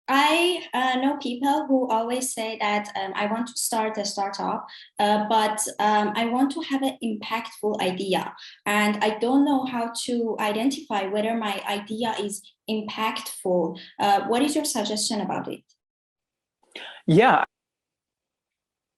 I know people who always say that I want to start a startup, but I want to have an impactful idea. And I don't know how to identify whether my idea is impactful. What is your suggestion about it? Yeah,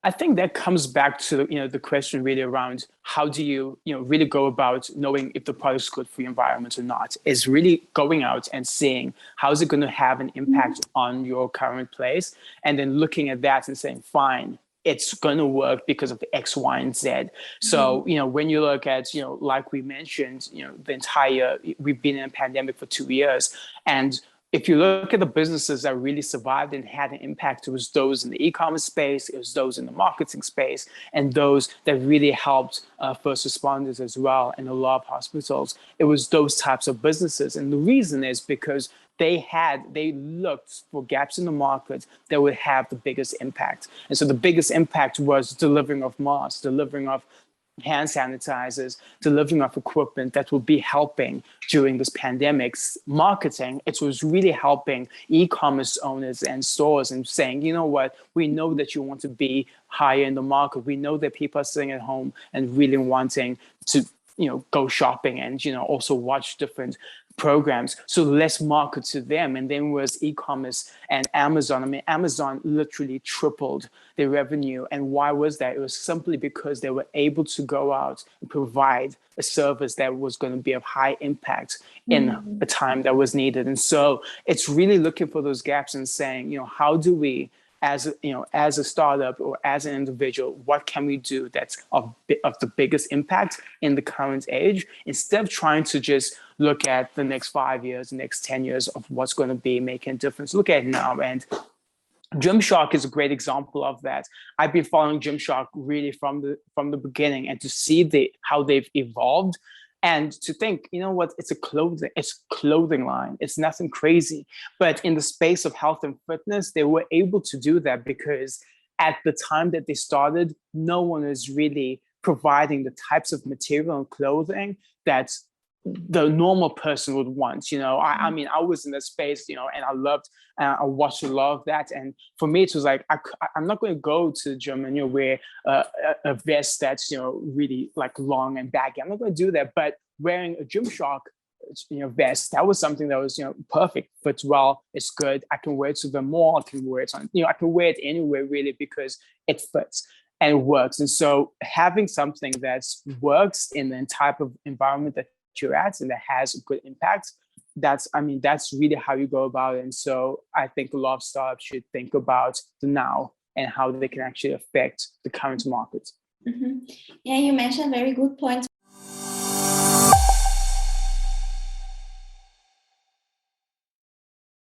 I think that comes back to the question really around how do you really go about knowing if the product is good for your environment or not. Is really going out and seeing how is it going to have an impact on your current place, and then looking at that and saying, fine, it's going to work because of the X, Y, and Z. So when you look at like we mentioned, we've been in a pandemic for 2 years, and if you look at the businesses that really survived and had an impact, it was those in the e-commerce space, it was those in the marketing space, and those that really helped first responders as well, and a lot of hospitals. It was those types of businesses. And the reason is because they looked for gaps in the market that would have the biggest impact. And so the biggest impact was delivering of masks, delivering of hand sanitizers, delivering of equipment that will be helping during this pandemic's marketing. It was really helping e-commerce owners and stores and saying, you know what, we know that you want to be higher in the market. We know that people are sitting at home and really wanting to go shopping and also watch different programs. So let's market to them. And then was e-commerce and Amazon. I mean, Amazon literally tripled their revenue. And why was that? It was simply because they were able to go out and provide a service that was going to be of high impact in a time that was needed. And so it's really looking for those gaps and saying, how do we, as a startup or as an individual, what can we do that's of the biggest impact in the current age, instead of trying to just look at the next 5 years, the next 10 years of what's going to be making a difference. Look at it now. And Gymshark is a great example of that. I've been following Gymshark really from the beginning, and to see how they've evolved, and to think, you know what, it's clothing line. It's nothing crazy. But in the space of health and fitness, they were able to do that because at the time that they started, no one was really providing the types of material and clothing that the normal person would want. I mean, I was in that space, and I watched a lot of that. And for me, it was like, I'm not going to go to the gym and wear a vest that's, really like long and baggy. I'm not going to do that. But wearing a Gymshark, vest, that was something that was, perfect, fits well, it's good. I can wear it to the mall. I can wear it on, I can wear it anywhere really because it fits and it works. And so having something that works in the type of environment that you're at and that has a good impact, that's really how you go about it. And so I think a lot of startups should think about the now and how they can actually affect the current market. Yeah, you mentioned very good points